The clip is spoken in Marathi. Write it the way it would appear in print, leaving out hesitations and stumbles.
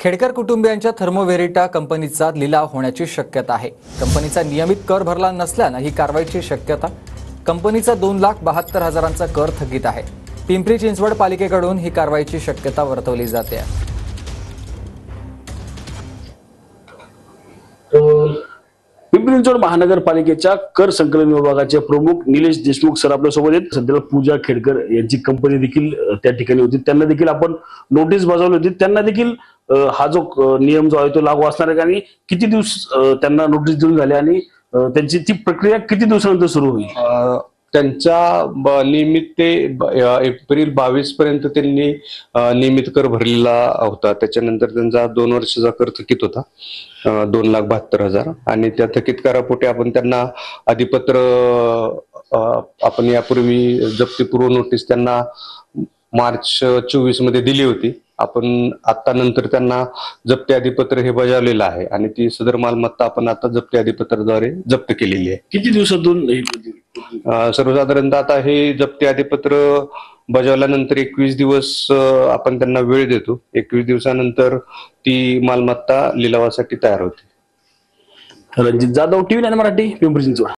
खेडकर कुटुंबियांच्या थर्मोव्हेरिटा कंपनीचा लिलाव होण्याची शक्यता आहे। कंपनीचा नियमित कर भरला नसल्याने ही कारवाईची शक्यता। कंपनीचा 2,72,000चा कर थकीत आहे। पिंपरी चिंचवड पालिकेकडून ही कारवाईची शक्यता वर्तवली जाते। पिंपरी चिंचवड महानगरपालिकेच्या कर संकलन विभागाचे प्रमुख निलेश देशमुख सर आपल्या सोबत आहेत। सध्याला पूजा खेडकर यांची कंपनी देखील त्या ठिकाणी होती, त्यांना देखील आपण नोटीस बजावली होती। त्यांना देखील हा जो नियम जो आहे तो लागू असणार आहे आणि किती दिवस त्यांना नोटीस देऊन झाले आणि त्यांची ती प्रक्रिया किती दिवसानंतर सुरू होईल? त्यांचा नियमित ते एप्रिल 22 पर्यंत त्यांनी नियमित कर भरलेला होता। त्याच्यानंतर त्यांचा 2 वर्षाचा कर थकीत होता 2,72,000 आणि त्या थकीत करापोटी आपण त्यांना अधिपत्र आपण यापूर्वी जप्तीपूर्व नोटीस त्यांना मार्च 24 मध्ये दिली होती। आपण आता नंतर त्यांना जप्ती अधिपत्र हे बजावलेलं आहे आणि ती सदर मालमत्ता आपण आता जप्ती अधिपत्राद्वारे जप्त केलेली आहे। किती दिवसातून? सर्वसाधारणतः आता हे जप्ती अधिपत्र बजावल्यानंतर 21 दिवस आपण त्यांना वेळ देतो। 21 दिवसानंतर ती मालमत्ता लिलावासाठी तयार होते। रणजित जाधव, TV9 मराठी, पिंपरी चिंचवड।